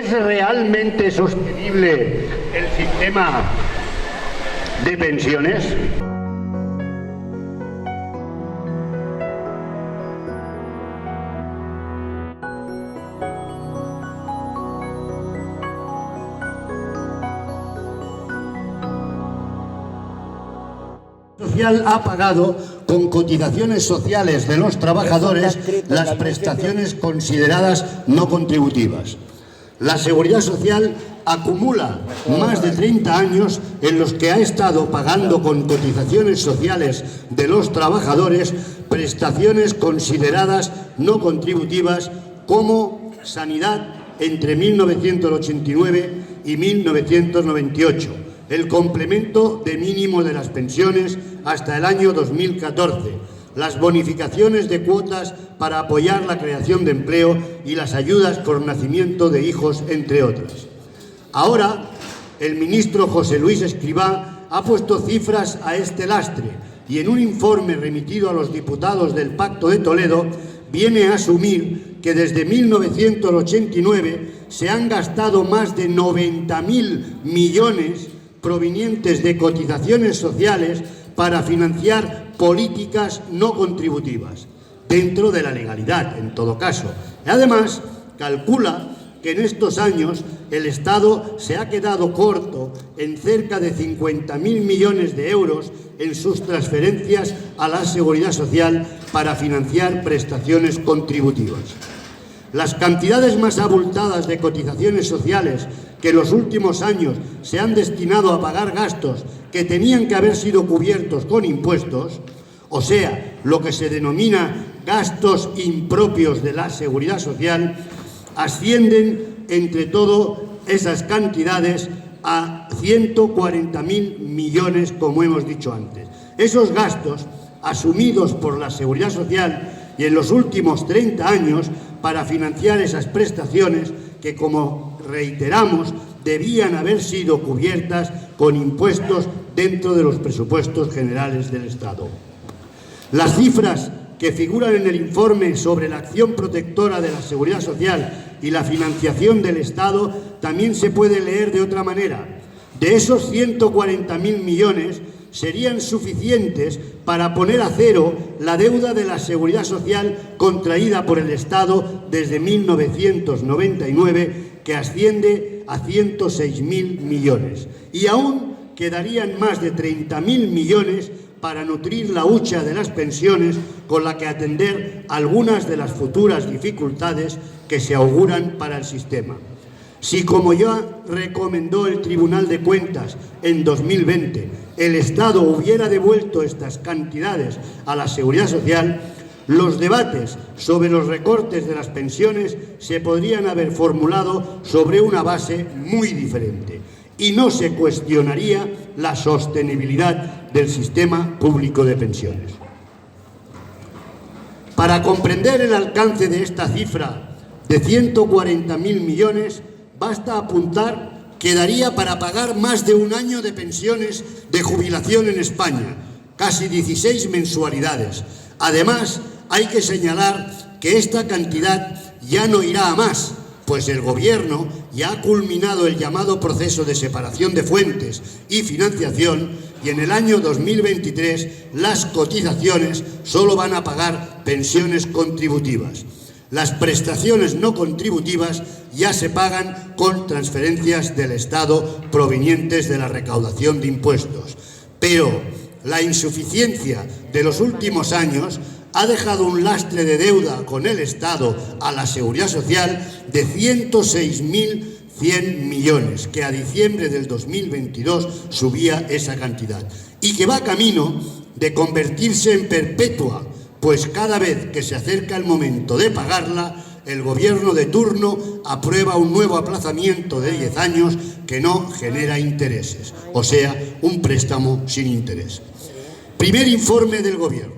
¿Es realmente sostenible el sistema de pensiones? Social ha pagado con cotizaciones sociales de los trabajadores las prestaciones consideradas no contributivas. La Seguridad Social acumula más de 30 años en los que ha estado pagando con cotizaciones sociales de los trabajadores prestaciones consideradas no contributivas como sanidad entre 1989 y 1998, el complemento de mínimo de las pensiones hasta el año 2014, las bonificaciones de cuotas para apoyar la creación de empleo y las ayudas por nacimiento de hijos, entre otras. Ahora, el ministro José Luis Escrivá ha puesto cifras a este lastre y en un informe remitido a los diputados del Pacto de Toledo viene a asumir que desde 1989 se han gastado más de 90.000 millones provenientes de cotizaciones sociales para financiar políticas no contributivas, dentro de la legalidad, en todo caso. Además, calcula que en estos años el Estado se ha quedado corto en cerca de 50.000 millones de euros en sus transferencias a la Seguridad Social para financiar prestaciones contributivas. Las cantidades más abultadas de cotizaciones sociales que en los últimos años se han destinado a pagar gastos que tenían que haber sido cubiertos con impuestos, o sea, lo que se denomina gastos impropios de la Seguridad Social, ascienden entre todas esas cantidades a 140.000 millones, como hemos dicho antes. Esos gastos asumidos por la Seguridad Social y en los últimos 30 años para financiar esas prestaciones que, como reiteramos, debían haber sido cubiertas con impuestos dentro de los presupuestos generales del Estado. Las cifras que figuran en el informe sobre la acción protectora de la Seguridad Social y la financiación del Estado también se puede leer de otra manera. De esos 140.000 millones serían suficientes para poner a cero la deuda de la Seguridad Social contraída por el Estado desde 1999, que asciende a 106.000 millones. Y aún quedarían más de 30.000 millones para nutrir la hucha de las pensiones, con la que atender algunas de las futuras dificultades que se auguran para el sistema. Si, como ya recomendó el Tribunal de Cuentas en 2020, el Estado hubiera devuelto estas cantidades a la Seguridad Social, los debates sobre los recortes de las pensiones se podrían haber formulado sobre una base muy diferente y no se cuestionaría la sostenibilidad del sistema público de pensiones. Para comprender el alcance de esta cifra de 140.000 millones, basta apuntar que daría para pagar más de un año de pensiones de jubilación en España, casi 16 mensualidades. Además, hay que señalar que esta cantidad ya no irá a más, pues el Gobierno ya ha culminado el llamado proceso de separación de fuentes y financiación, y en el año 2023 las cotizaciones solo van a pagar pensiones contributivas. Las prestaciones no contributivas ya se pagan con transferencias del Estado provenientes de la recaudación de impuestos. Pero la insuficiencia de los últimos años ha dejado un lastre de deuda con el Estado a la Seguridad Social de 106.100 millones, que a diciembre del 2022 subía esa cantidad y que va camino de convertirse en perpetua, pues cada vez que se acerca el momento de pagarla, el Gobierno de turno aprueba un nuevo aplazamiento de 10 años que no genera intereses, o sea, un préstamo sin interés. Primer informe del Gobierno.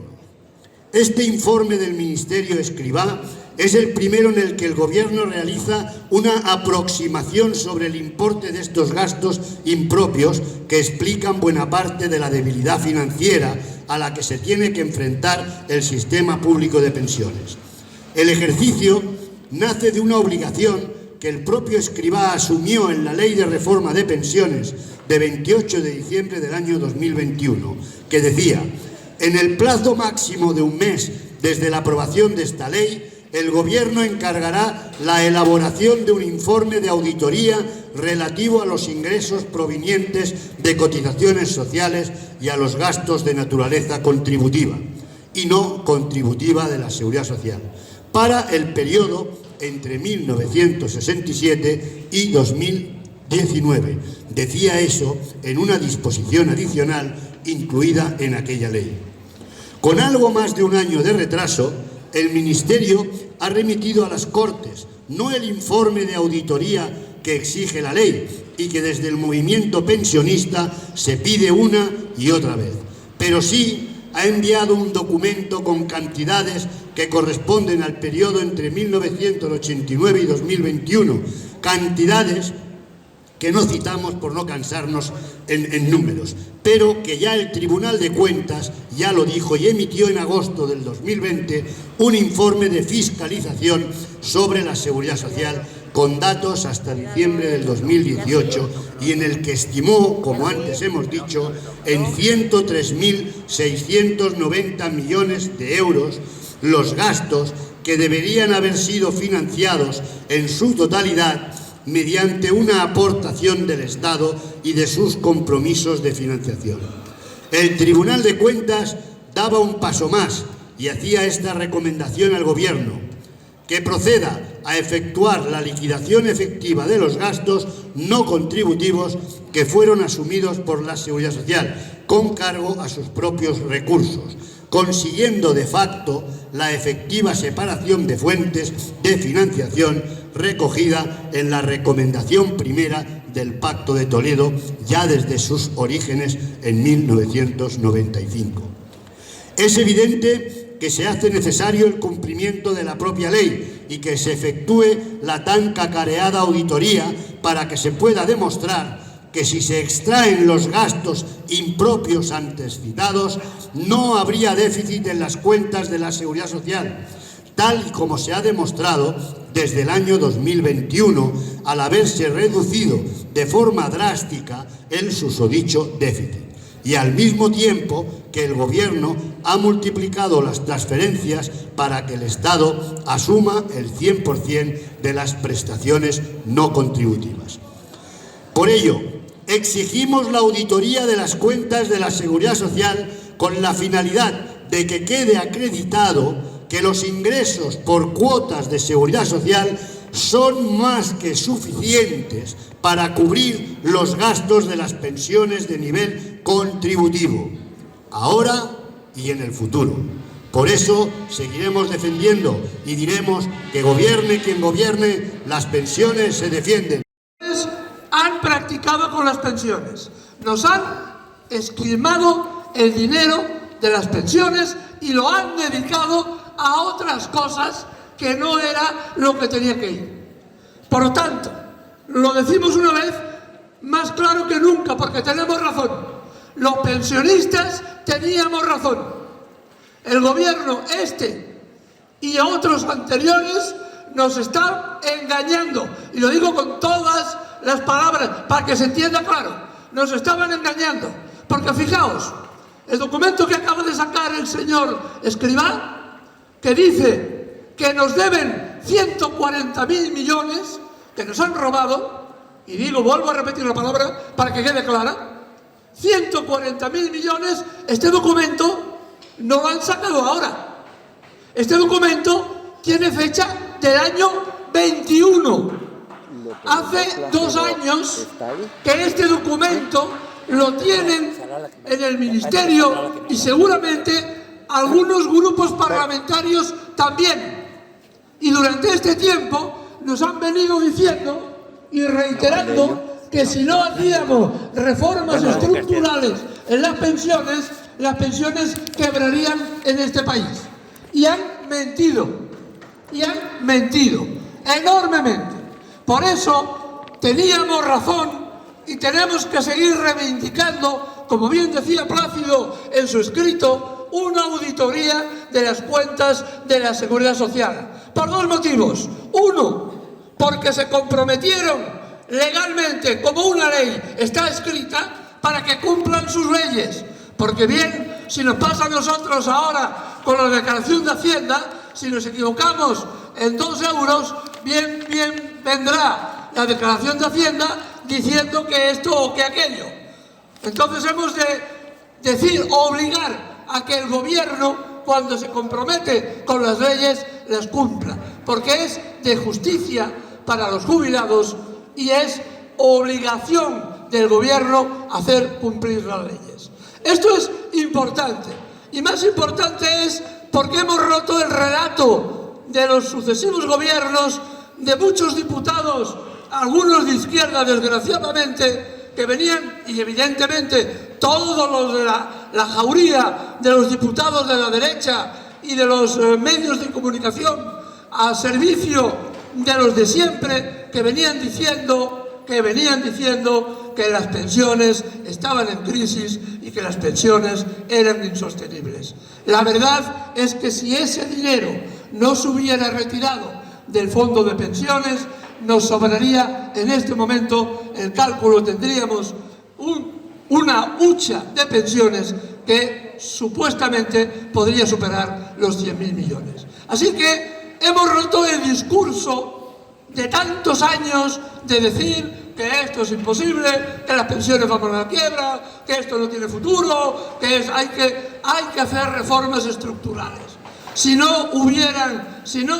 Este informe del Ministerio Escrivá es el primero en el que el Gobierno realiza una aproximación sobre el importe de estos gastos impropios que explican buena parte de la debilidad financiera a la que se tiene que enfrentar el sistema público de pensiones. El ejercicio nace de una obligación que el propio Escrivá asumió en la Ley de Reforma de Pensiones de 28 de diciembre del año 2021, que decía: en el plazo máximo de un mes desde la aprobación de esta ley, el Gobierno encargará la elaboración de un informe de auditoría relativo a los ingresos provenientes de cotizaciones sociales y a los gastos de naturaleza contributiva y no contributiva de la Seguridad Social, para el periodo entre 1967 y 2019. Decía eso en una disposición adicional incluida en aquella ley. Con algo más de un año de retraso, el Ministerio ha remitido a las Cortes no el informe de auditoría que exige la ley y que desde el movimiento pensionista se pide una y otra vez, pero sí ha enviado un documento con cantidades que corresponden al periodo entre 1989 y 2021, cantidades que no citamos por no cansarnos en números, pero que ya el Tribunal de Cuentas ya lo dijo y emitió en agosto del 2020 un informe de fiscalización sobre la Seguridad Social con datos hasta diciembre del 2018 y en el que estimó, como antes hemos dicho, en 103.690 millones de euros los gastos que deberían haber sido financiados en su totalidad mediante una aportación del Estado y de sus compromisos de financiación. El Tribunal de Cuentas daba un paso más y hacía esta recomendación al Gobierno: que proceda a efectuar la liquidación efectiva de los gastos no contributivos que fueron asumidos por la Seguridad Social, con cargo a sus propios recursos, consiguiendo de facto la efectiva separación de fuentes de financiación recogida en la recomendación primera del Pacto de Toledo, ya desde sus orígenes en 1995. Es evidente que se hace necesario el cumplimiento de la propia ley y que se efectúe la tan cacareada auditoría para que se pueda demostrar que si se extraen los gastos impropios antes citados, no habría déficit en las cuentas de la Seguridad Social, tal y como se ha demostrado desde el año 2021, al haberse reducido de forma drástica el susodicho déficit, y al mismo tiempo que el Gobierno ha multiplicado las transferencias para que el Estado asuma el 100% de las prestaciones no contributivas. Por ello, exigimos la auditoría de las cuentas de la Seguridad Social con la finalidad de que quede acreditado que los ingresos por cuotas de Seguridad Social son más que suficientes para cubrir los gastos de las pensiones de nivel contributivo, ahora y en el futuro. Por eso seguiremos defendiendo y diremos que gobierne quien gobierne, las pensiones se defienden. Han practicado con las pensiones, nos han esquilmado el dinero de las pensiones y lo han dedicado a otras cosas que no era lo que tenía que ir. Por lo tanto, lo decimos una vez más claro que nunca, porque tenemos razón. Los pensionistas teníamos razón. El Gobierno este y otros anteriores nos están engañando, y lo digo con todas las palabras para que se entienda claro. Nos estaban engañando, porque fijaos, el documento que acaba de sacar el señor Escrivá, que dice que nos deben 140.000 millones, que nos han robado, y digo, vuelvo a repetir la palabra para que quede clara, 140.000 millones, este documento no lo han sacado ahora. Este documento tiene fecha del año 21. Hace 2 años que este documento lo tienen en el Ministerio y seguramente algunos grupos parlamentarios también. Y durante este tiempo nos han venido diciendo y reiterando que si no hacíamos reformas estructurales en las pensiones quebrarían en este país. Y han mentido enormemente. Por eso teníamos razón y tenemos que seguir reivindicando, como bien decía Plácido en su escrito, una auditoría de las cuentas de la Seguridad Social. Por 2 motivos. Uno, porque se comprometieron legalmente, como una ley está escrita, para que cumplan sus leyes. Porque bien, si nos pasa a nosotros ahora con la declaración de Hacienda, si nos equivocamos en 2 euros, bien vendrá la declaración de Hacienda diciendo que esto o que aquello. Entonces hemos de decir, obligar a que el gobierno, cuando se compromete con las leyes, las cumpla, porque es de justicia para los jubilados y es obligación del gobierno hacer cumplir las leyes. Esto es importante, y más importante es porque hemos roto el relato de los sucesivos gobiernos, de muchos diputados, algunos de izquierda desgraciadamente, que venían, y evidentemente todos los de la jauría de los diputados de la derecha y de los medios de comunicación a servicio de los de siempre, que venían diciendo que las pensiones estaban en crisis y que las pensiones eran insostenibles. La verdad es que si ese dinero no se hubiera retirado del fondo de pensiones, nos sobraría en este momento, el cálculo tendríamos una hucha de pensiones que supuestamente podría superar los 100.000 millones. Así que hemos roto el discurso de tantos años de decir que esto es imposible, que las pensiones van a la quiebra, que esto no tiene futuro, que hay que hacer reformas estructurales. Si no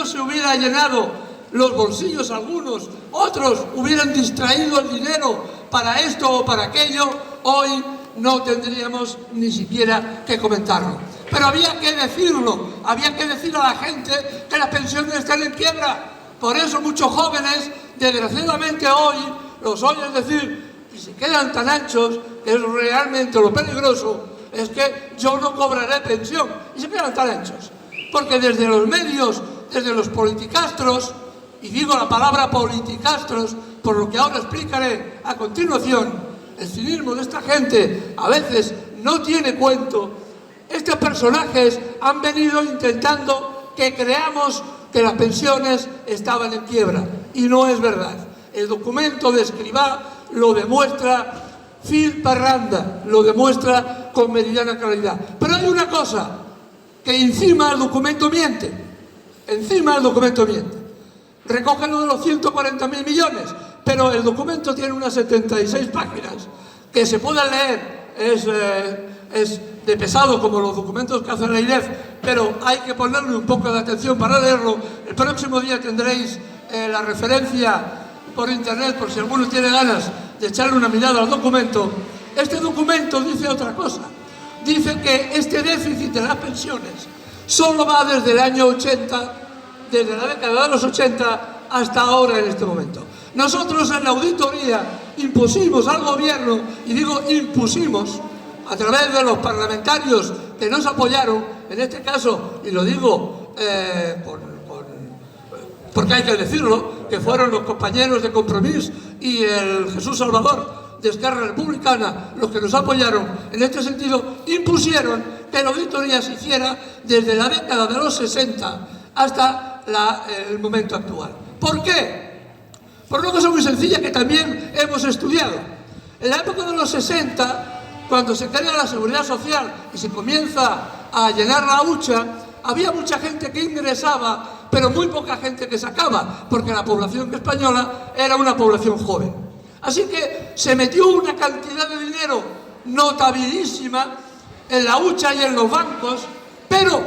se hubiera llenado los bolsillos algunos, otros hubieran distraído el dinero para esto o para aquello, hoy no tendríamos ni siquiera que comentarlo. Pero había que decirlo, había que decir a la gente que las pensiones están en quiebra. Por eso muchos jóvenes, desgraciadamente hoy, los oyen decir, y se quedan tan anchos, que es realmente lo peligroso, es que yo no cobraré pensión, y se quedan tan anchos. Porque desde los medios, desde los politicastros, y digo la palabra politicastros, por lo que ahora explicaré a continuación, el cinismo de esta gente a veces no tiene cuento. Estos personajes han venido intentando que creamos que las pensiones estaban en quiebra, y no es verdad. El documento de Escrivá lo demuestra fil per randa, lo demuestra con meridiana claridad. Pero hay una cosa, que encima el documento miente, recoge lo de los 140.000 millones, pero el documento tiene unas 76 páginas, que se pueden leer, es de pesado como los documentos que hace la IREF, pero hay que ponerle un poco de atención para leerlo. El próximo día tendréis la referencia por internet, por si alguno tiene ganas de echarle una mirada al documento. Este documento dice otra cosa, dice que este déficit de las pensiones solo va desde el año 80, desde la década de los 80 hasta ahora en este momento. Nosotros en la auditoría impusimos al gobierno, y digo impusimos, a través de los parlamentarios que nos apoyaron, en este caso, y lo digo porque hay que decirlo, que fueron los compañeros de Compromís y el Jesús Salvador de Esquerra Republicana los que nos apoyaron en este sentido, impusieron que la auditoría se hiciera desde la década de los 60 hasta el momento actual. ¿Por qué? Por una cosa muy sencilla que también hemos estudiado. En la época de los 60, cuando se crea la Seguridad Social y se comienza a llenar la hucha, había mucha gente que ingresaba, pero muy poca gente que sacaba, porque la población española era una población joven. Así que se metió una cantidad de dinero notabilísima en la hucha y en los bancos, pero,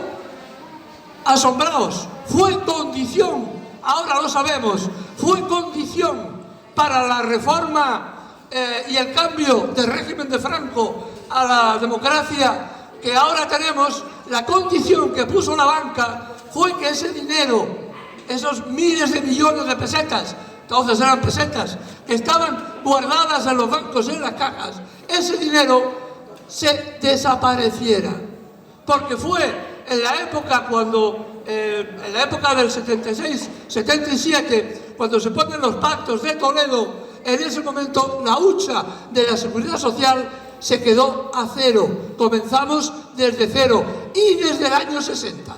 asombraos, fue condición, ahora lo sabemos, fue condición para la reforma y el cambio del régimen de Franco a la democracia que ahora tenemos. La condición que puso la banca fue que ese dinero, esos miles de millones de pesetas, entonces eran pesetas, que estaban guardadas en los bancos y en las cajas, ese dinero se desapareciera. Porque fue en la época en la época del 76-77, cuando se ponen los pactos de Toledo, en ese momento la hucha de la Seguridad Social se quedó a cero. Comenzamos desde cero, y desde el año 60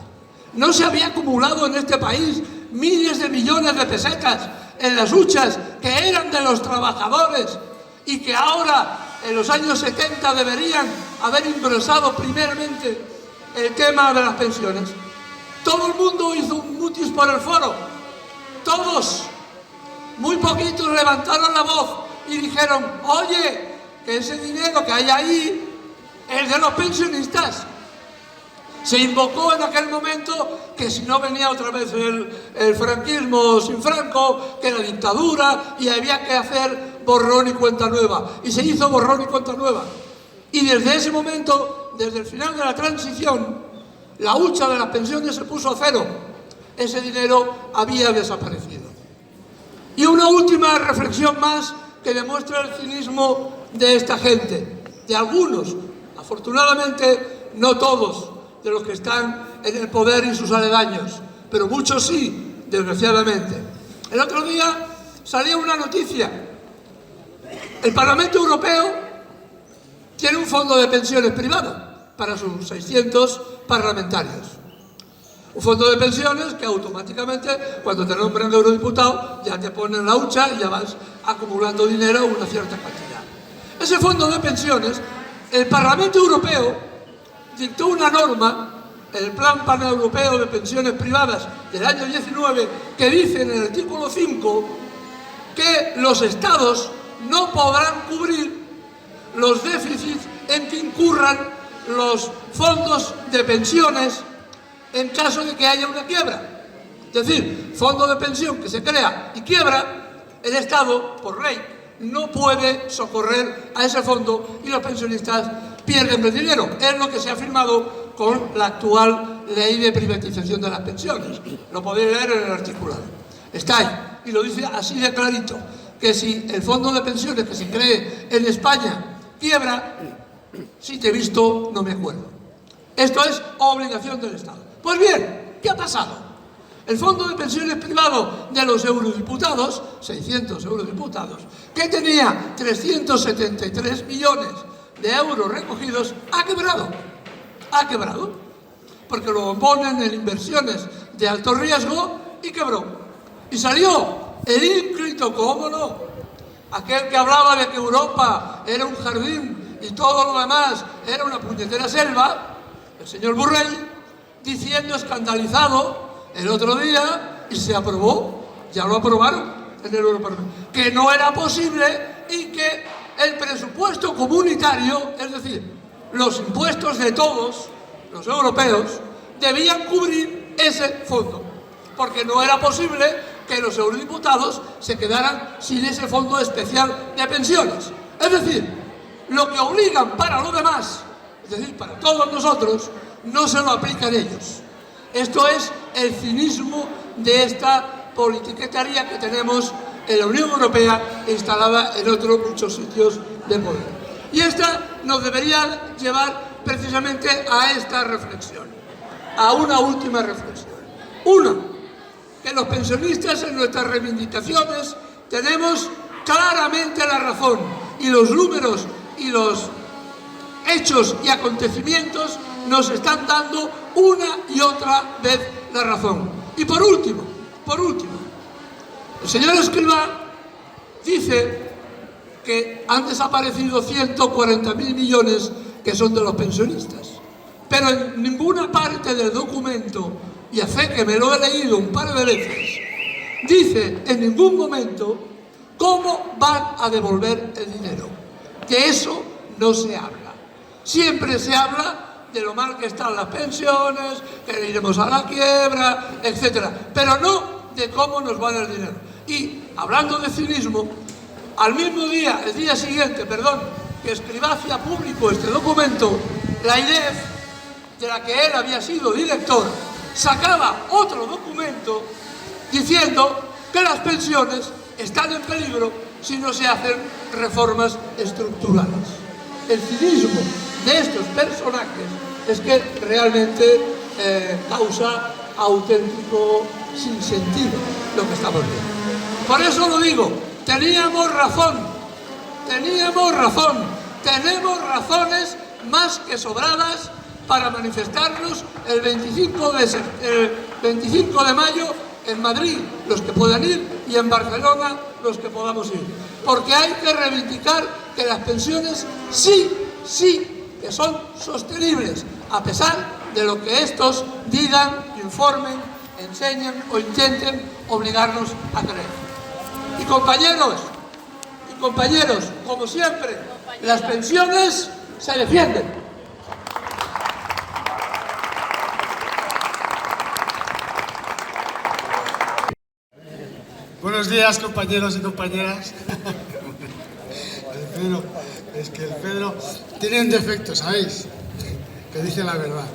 no se había acumulado en este país miles de millones de pesetas en las huchas que eran de los trabajadores y que ahora, en los años 70, deberían haber ingresado primeramente el tema de las pensiones. Todo el mundo hizo un mutis por el foro, todos. Muy poquitos levantaron la voz y dijeron: oye, que ese dinero que hay ahí es de los pensionistas. Se invocó en aquel momento que si no venía otra vez el franquismo sin Franco, que la dictadura, y había que hacer borrón y cuenta nueva. Y se hizo borrón y cuenta nueva. Y desde ese momento, desde el final de la transición, la hucha de las pensiones se puso a cero. Ese dinero había desaparecido. Y una última reflexión más que demuestra el cinismo de esta gente, de algunos, afortunadamente no todos, de los que están en el poder y sus aledaños, pero muchos sí, desgraciadamente. El otro día salía una noticia. El Parlamento Europeo tiene un fondo de pensiones privado para sus 600 parlamentarios. Un fondo de pensiones que automáticamente, cuando te nombran de eurodiputado, ya te ponen la hucha y ya vas acumulando dinero una cierta cantidad. Ese fondo de pensiones, el Parlamento Europeo dictó una norma, el Plan Paneuropeo de Pensiones Privadas del año 19, que dice en el artículo 5 que los Estados no podrán cubrir los déficits en que incurran los fondos de pensiones en caso de que haya una quiebra. Es decir, fondo de pensión que se crea y quiebra, el Estado, por ley, no puede socorrer a ese fondo y los pensionistas pierden el dinero. Es lo que se ha firmado con la actual ley de privatización de las pensiones. Lo podéis leer en el articulado. Está ahí. Y lo dice así de clarito, que si el fondo de pensiones que se cree en España quiebra, si te he visto, no me acuerdo. Esto es obligación del Estado. Pues bien, ¿qué ha pasado? El fondo de pensiones privado de los eurodiputados, 600 eurodiputados, que tenía 373 millones de euros recogidos, ha quebrado. Ha quebrado. Porque lo ponen en inversiones de alto riesgo y quebró. Y salió el ínclito, ¿cómo no? Aquel que hablaba de que Europa era un jardín y todo lo demás era una puñetera selva, el señor Borrell, diciendo, escandalizado, el otro día, y se aprobó, ya lo aprobaron en el Europarlamento, que no era posible y que el presupuesto comunitario, es decir, los impuestos de todos los europeos, debían cubrir ese fondo, porque no era posible que los eurodiputados se quedaran sin ese fondo especial de pensiones. Es decir, lo que obligan para lo demás, es decir, para todos nosotros, no se lo aplican ellos. Esto es el cinismo de esta politiquería que tenemos en la Unión Europea instalada en otros muchos sitios de poder. Y esta nos debería llevar precisamente a esta reflexión, a una última reflexión. Una, que los pensionistas en nuestras reivindicaciones tenemos claramente la razón, y los números y los hechos y acontecimientos nos están dando una y otra vez la razón. Y por último, el señor Escrivá dice que han desaparecido 140.000 millones que son de los pensionistas, pero en ninguna parte del documento, y a fe que me lo he leído un par de veces, dice en ningún momento cómo van a devolver el dinero. De eso no se habla. Siempre se habla de lo mal que están las pensiones, que iremos a la quiebra, etc. Pero no de cómo nos va el dinero. Y, hablando de cinismo, al mismo día, el día siguiente, que Escrivá hacía público este documento, la IDEF, de la que él había sido director, sacaba otro documento diciendo que las pensiones están en peligro si no se hacen reformas estructurales. El cinismo de estos personajes es que realmente causa auténtico sinsentido lo que estamos viendo. Por eso lo digo, teníamos razón, tenemos razones más que sobradas para manifestarnos el 25 de mayo en Madrid los que puedan ir y en Barcelona los que podamos ir. Porque hay que reivindicar que las pensiones sí que son sostenibles, a pesar de lo que estos digan, informen, enseñen o intenten obligarnos a creer. Y compañeros, como siempre, las pensiones se defienden. Buenos días, compañeros y compañeras. Es que el Pedro tiene un defecto, ¿sabéis? Que dice la verdad.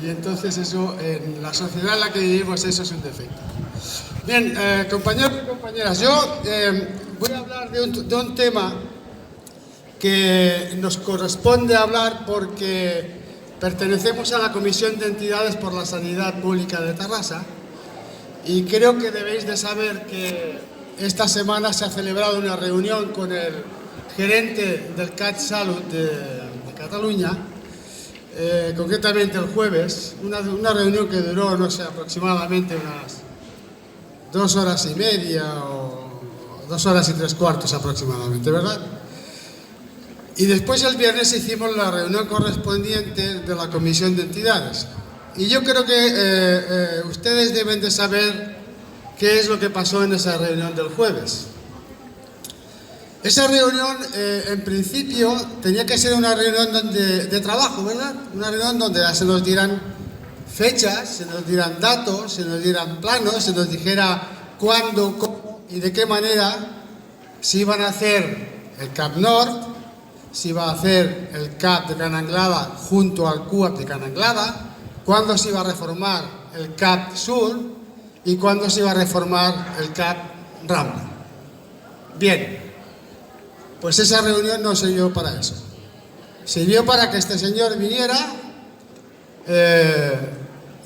Y entonces eso, en la sociedad en la que vivimos, eso es un defecto. Bien, compañeros y compañeras, yo voy a hablar de un tema que nos corresponde hablar porque pertenecemos a la Comisión de Entidades por la Sanidad Pública de Tarrasa y creo que debéis de saber que esta semana se ha celebrado una reunión con el gerente del CatSalut de Cataluña, concretamente el jueves, una reunión que duró, no sé, aproximadamente unas 2 horas y media o 2 horas y 3/4 aproximadamente, ¿verdad? Y después el viernes hicimos la reunión correspondiente de la Comisión de Entidades. Y yo creo que ustedes deben de saber qué es lo que pasó en esa reunión del jueves. Esa reunión, en principio, tenía que ser una reunión de trabajo, ¿verdad? Una reunión donde se nos dieran fechas, se nos dieran datos, se nos dieran planos, se nos dijera cuándo, cómo y de qué manera se iban a hacer el CAP Nord, se iba a hacer el CAP de Can Anglada junto al CUAP de Can Anglada, cuándo se iba a reformar el CAP Sur y cuándo se iba a reformar el CAP Rambla. Bien, pues esa reunión no sirvió para eso. Sirvió para que este señor viniera,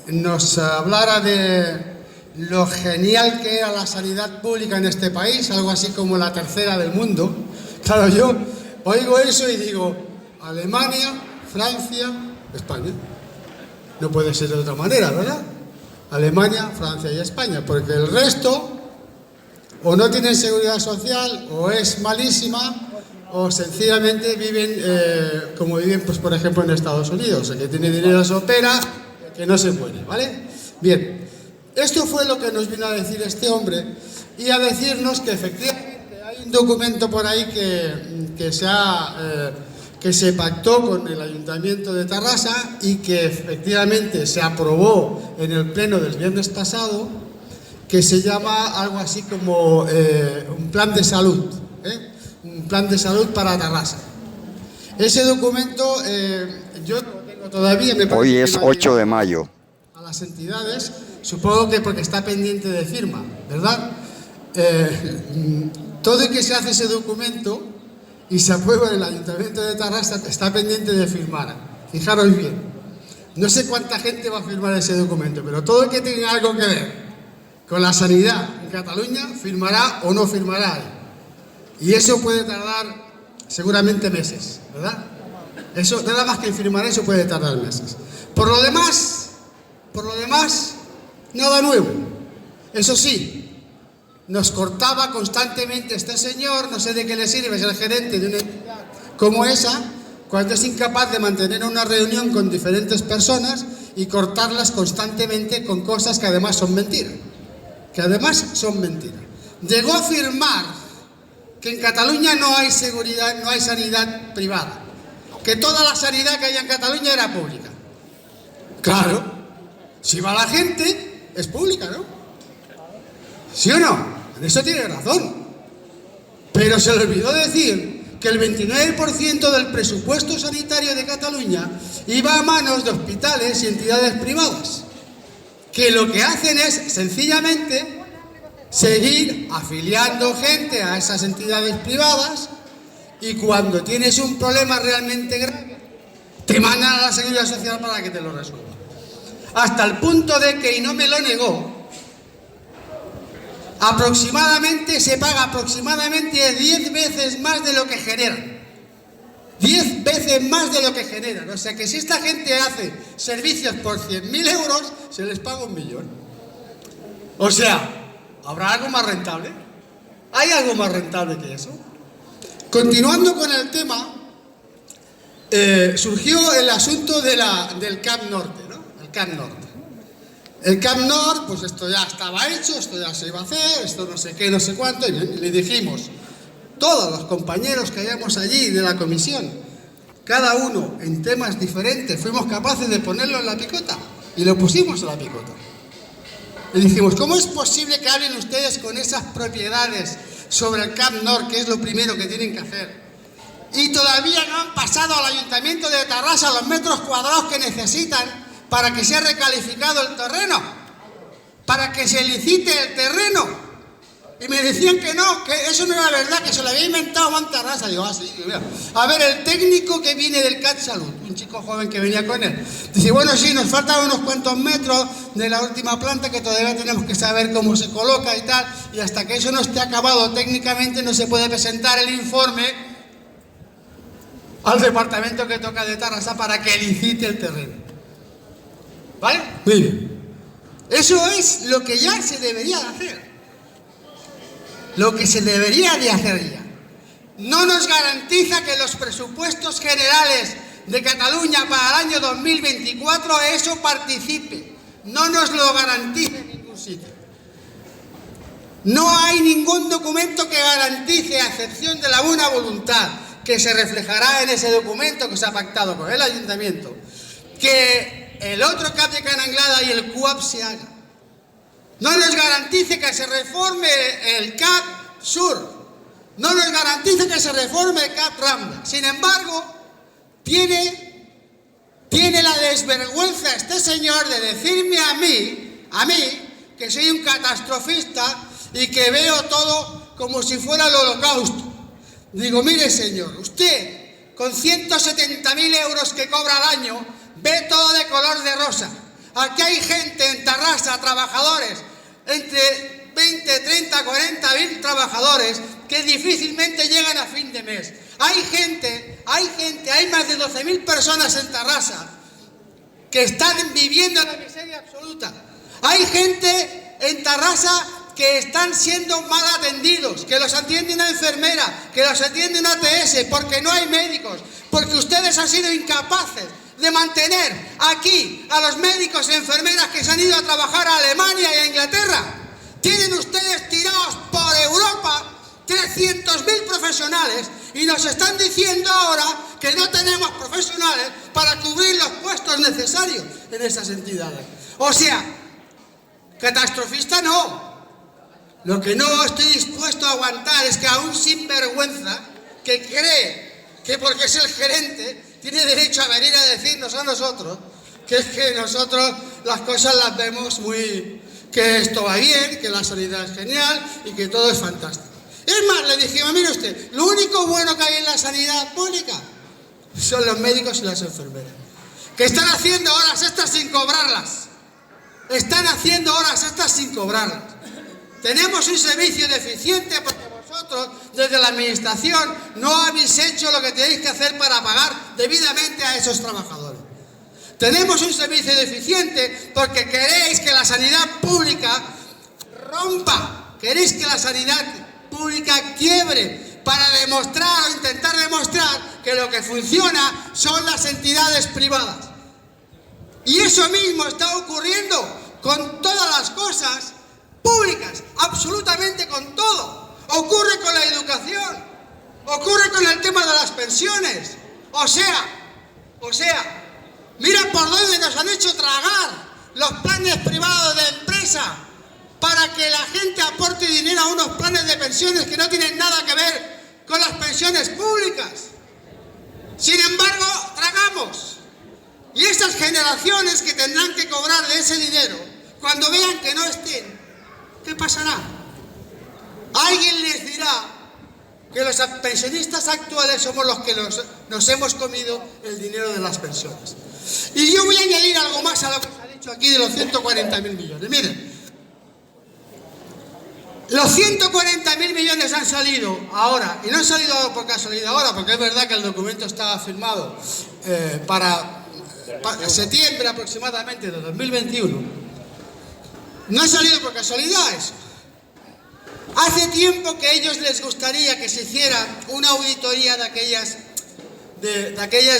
nos hablara de lo genial que era la sanidad pública en este país, algo así como la tercera del mundo. Claro, yo oigo eso y digo, Alemania, Francia, España. No puede ser de otra manera, ¿verdad? Alemania, Francia y España, porque el resto o no tienen seguridad social, o es malísima, o sencillamente viven como viven, pues por ejemplo en Estados Unidos. El que tiene dinero se opera, el que no se muere, ¿vale? Bien, esto fue lo que nos vino a decir este hombre y a decirnos que efectivamente hay un documento por ahí que se pactó con el Ayuntamiento de Tarrasa y que efectivamente se aprobó en el pleno del viernes pasado, que se llama algo así como un plan de salud, un plan de salud para Tarrasa. Ese documento yo lo tengo todavía, me parece. Hoy es 8 de mayo. A las entidades, supongo que porque está pendiente de firma, ¿verdad? Todo el que se hace ese documento y se aprueba en el Ayuntamiento de Tarrasa está pendiente de firmar. Fijaros bien, no sé cuánta gente va a firmar ese documento, pero todo el que tenga algo que ver con la sanidad en Cataluña firmará o no firmará. Y eso puede tardar seguramente meses, ¿verdad? Eso, nada más que firmar eso puede tardar meses. Por lo demás, nada nuevo. Eso sí, nos cortaba constantemente este señor, no sé de qué le sirve ser gerente de una entidad como esa, cuando es incapaz de mantener una reunión con diferentes personas y cortarlas constantemente con cosas que además son mentiras. Llegó a afirmar que en Cataluña no hay seguridad, no hay sanidad privada, que toda la sanidad que hay en Cataluña era pública. Claro, si va la gente, es pública, ¿no? ¿Sí o no? En eso tiene razón. Pero se le olvidó decir que el 29% del presupuesto sanitario de Cataluña iba a manos de hospitales y entidades privadas, que lo que hacen es sencillamente seguir afiliando gente a esas entidades privadas, y cuando tienes un problema realmente grave te mandan a la Seguridad Social para que te lo resuelva. Hasta el punto de que, y no me lo negó, se paga aproximadamente 10 veces más de lo que generan. 10 veces más de lo que generan. O sea que si esta gente hace servicios por 100.000 euros, se les paga 1 millón. O sea, ¿habrá algo más rentable? ¿Hay algo más rentable que eso? Continuando con el tema, surgió el asunto del CAP Norte, ¿no? El CAP Norte. El CAP Norte, pues esto ya estaba hecho, esto ya se iba a hacer, esto no sé qué, no sé cuánto, y le dijimos, todos los compañeros que hayamos allí de la comisión, cada uno en temas diferentes, fuimos capaces de ponerlo en la picota, y lo pusimos en la picota. Le dijimos, ¿cómo es posible que hablen ustedes con esas propiedades sobre el CAP Norte, que es lo primero que tienen que hacer? Y todavía no han pasado al Ayuntamiento de Tarrasa los metros cuadrados que necesitan para que sea recalificado el terreno, para que se licite el terreno. Y me decían que no, que eso no era verdad, que se lo había inventado Juan Tarrasa. Digo, sí. A ver, el técnico que viene del CAT Salud, un chico joven que venía con él, dice, bueno, sí, nos faltan unos cuantos metros de la última planta que todavía tenemos que saber cómo se coloca y tal, y hasta que eso no esté acabado técnicamente no se puede presentar el informe al departamento que toca de Tarrasa para que licite el terreno. ¿Vale? Muy bien. Eso es lo que ya se debería de hacer. Lo que se debería de hacer ya. No nos garantiza que los presupuestos generales de Cataluña para el año 2024 eso participe. No nos lo garantiza en ningún sitio. No hay ningún documento que garantice, a excepción de la buena voluntad que se reflejará en ese documento que se ha pactado con el Ayuntamiento, que el otro CAP de Cananglada y el CUAP se haga. No nos garantice que se reforme el CAP Sur. No nos garantice que se reforme el CAP Rambla. Sin embargo, tiene la desvergüenza este señor de decirme a mí, que soy un catastrofista y que veo todo como si fuera el holocausto. Digo, mire señor, usted con 170.000 euros que cobra al año ve todo de color de rosa. Aquí hay gente en Tarrasa, trabajadores, entre 20, 30, 40.000 trabajadores que difícilmente llegan a fin de mes. Hay más de 12.000 personas en Tarrasa que están viviendo en la miseria absoluta. Hay gente en Tarrasa que están siendo mal atendidos, que los atiende una enfermera, que los atiende una ATS, porque no hay médicos, porque ustedes han sido incapaces de mantener aquí a los médicos y enfermeras que se han ido a trabajar a Alemania y a Inglaterra. Tienen ustedes tirados por Europa 300.000 profesionales y nos están diciendo ahora que no tenemos profesionales para cubrir los puestos necesarios en esas entidades. O sea, catastrofista no. Lo que no estoy dispuesto a aguantar es que a un sinvergüenza que cree que porque es el gerente tiene derecho a venir a decirnos a nosotros que es que nosotros las cosas las vemos muy... que esto va bien, que la sanidad es genial y que todo es fantástico. Es más, le dijimos, mire usted, lo único bueno que hay en la sanidad pública son los médicos y las enfermeras, que están haciendo horas extras sin cobrarlas. Están haciendo horas extras sin cobrarlas. Tenemos un servicio deficiente porque vosotros, desde la administración, no habéis hecho lo que tenéis que hacer para pagar debidamente a esos trabajadores. Tenemos un servicio deficiente porque queréis que la sanidad pública rompa, queréis que la sanidad pública quiebre para demostrar o intentar demostrar que lo que funciona son las entidades privadas. Y eso mismo está ocurriendo con todas las cosas públicas, absolutamente con todo. Ocurre con la educación, ocurre con el tema de las pensiones. O sea, mira por dónde nos han hecho tragar los planes privados de empresa para que la gente aporte dinero a unos planes de pensiones que no tienen nada que ver con las pensiones públicas. Sin embargo, tragamos. Y esas generaciones que tendrán que cobrar de ese dinero, cuando vean que no estén, ¿qué pasará? Alguien les dirá que los pensionistas actuales somos los que nos hemos comido el dinero de las pensiones. Y yo voy a añadir algo más a lo que se ha dicho aquí de los 140.000 millones. Miren, los 140.000 millones han salido ahora, y no han salido por casualidad ahora, porque es verdad que el documento estaba firmado para septiembre aproximadamente de 2021. No ha salido por casualidad eso. Hace tiempo que a ellos les gustaría que se hiciera una auditoría de aquellas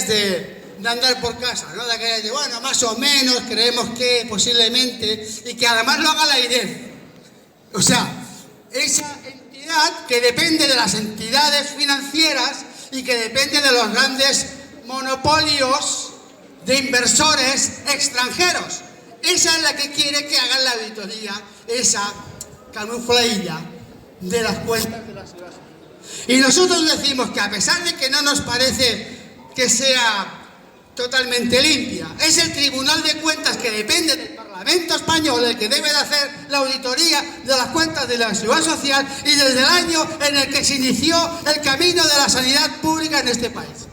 de andar por casa, ¿no? De aquellas de, bueno, más o menos, creemos que posiblemente, y que además lo haga la AIREF. O sea, esa entidad que depende de las entidades financieras y que depende de los grandes monopolios de inversores extranjeros. Esa es la que quiere que hagan la auditoría, esa camufladilla de las cuentas de la ciudad. Y nosotros decimos que a pesar de que no nos parece que sea totalmente limpia, es el Tribunal de Cuentas, que depende del Parlamento Español, el que debe de hacer la auditoría de las cuentas de la Seguridad Social, y desde el año en el que se inició el camino de la sanidad pública en este país.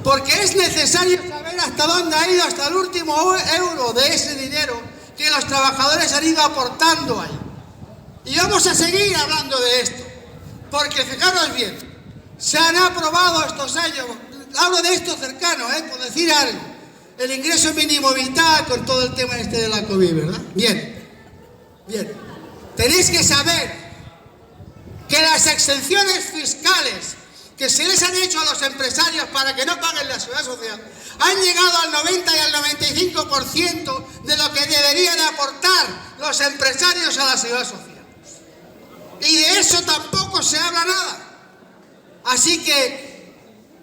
Porque es necesario saber hasta dónde ha ido, hasta el último euro de ese dinero que los trabajadores han ido aportando ahí. Y vamos a seguir hablando de esto, porque fijaros bien, se han aprobado estos años, hablo de esto cercano, por decir algo, el ingreso mínimo vital con todo el tema este de la COVID, ¿verdad? Bien, bien. Tenéis que saber que las exenciones fiscales que se les han hecho a los empresarios para que no paguen la seguridad social han llegado al 90 y al 95% de lo que deberían aportar los empresarios a la seguridad social. Y de eso tampoco se habla nada. Así que,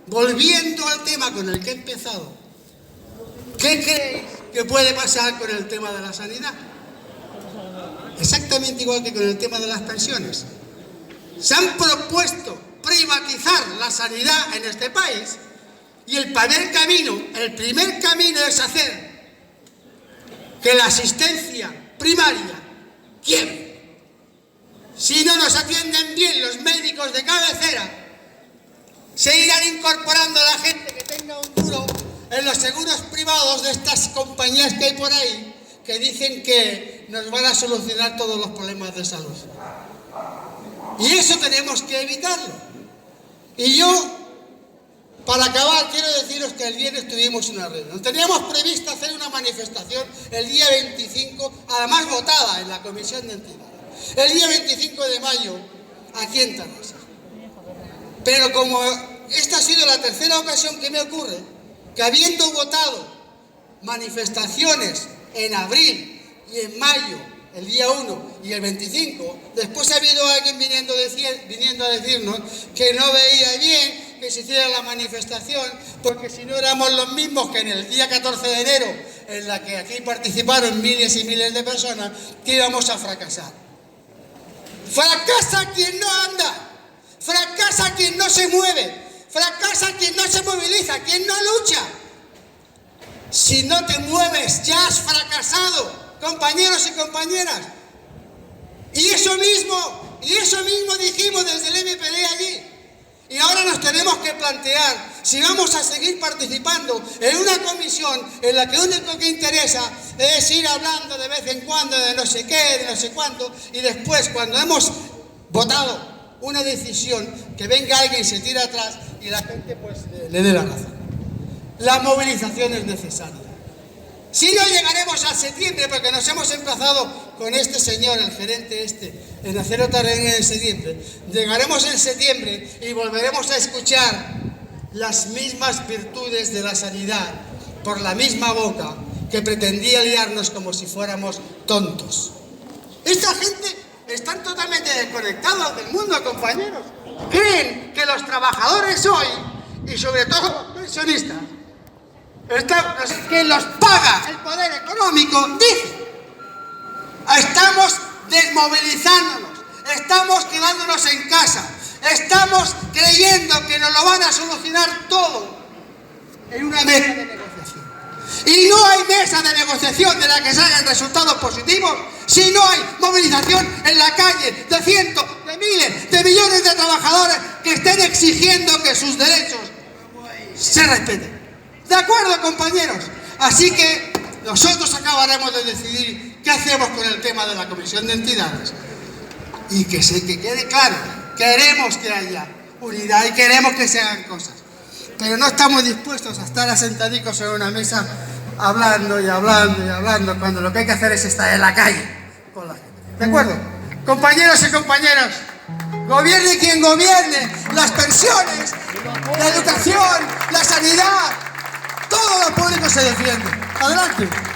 volviendo al tema con el que he empezado, ¿qué creéis que puede pasar con el tema de la sanidad? Exactamente igual que con el tema de las pensiones. Se han propuesto privatizar la sanidad en este país, y el primer camino es hacer que la asistencia primaria quiebre. Si no nos atienden bien los médicos de cabecera, se irán incorporando a la gente que tenga un duro en los seguros privados de estas compañías que hay por ahí, que dicen que nos van a solucionar todos los problemas de salud. Y eso tenemos que evitarlo. Y yo, para acabar, quiero deciros que el viernes tuvimos una reunión. Teníamos previsto hacer una manifestación el día 25, además votada en la Comisión de Entidades, el día 25 de mayo, aquí en Tarrasa. Pero como esta ha sido la tercera ocasión que me ocurre, que habiendo votado manifestaciones en abril y en mayo, el día 1 y el 25, después ha habido alguien viniendo a decirnos que no veía bien que se hiciera la manifestación, porque si no éramos los mismos que en el día 14 de enero, en la que aquí participaron miles y miles de personas, que íbamos a fracasar. Fracasa quien no anda, fracasa quien no se mueve, fracasa quien no se moviliza, quien no lucha. Si no te mueves, ya has fracasado, compañeros y compañeras. Y eso mismo dijimos desde el MPD allí. Y ahora nos tenemos que plantear si vamos a seguir participando en una comisión en la que lo único que interesa es ir hablando de vez en cuando de no sé qué, de no sé cuánto, y después, cuando hemos votado una decisión, que venga alguien y se tira atrás y la gente pues le dé la razón. La movilización es necesaria. Si no, llegaremos a septiembre, porque nos hemos emplazado con este señor, el gerente en hacer otra reunión en septiembre. Llegaremos en septiembre y volveremos a escuchar las mismas virtudes de la sanidad por la misma boca que pretendía liarnos como si fuéramos tontos. Esta gente están totalmente desconectados del mundo, compañeros. Creen que los trabajadores hoy, y sobre todo los pensionistas, que los paga el poder económico, dice: estamos desmovilizándonos, estamos quedándonos en casa, estamos creyendo que nos lo van a solucionar todo en una mesa de negociación. Y no hay mesa de negociación de la que salgan resultados positivos si no hay movilización en la calle de cientos, de miles, de millones de trabajadores que estén exigiendo que sus derechos se respeten. ¿De acuerdo, compañeros? Así que nosotros acabaremos de decidir qué hacemos con el tema de la Comisión de Entidades. Y que quede claro, queremos que haya unidad y queremos que se hagan cosas. Pero no estamos dispuestos a estar asentadicos en una mesa hablando y hablando y hablando, cuando lo que hay que hacer es estar en la calle, con la gente. ¿De acuerdo? Compañeros y compañeras, gobierne quien gobierne, las pensiones, la educación, la sanidad, todo lo público se defiende. Adelante.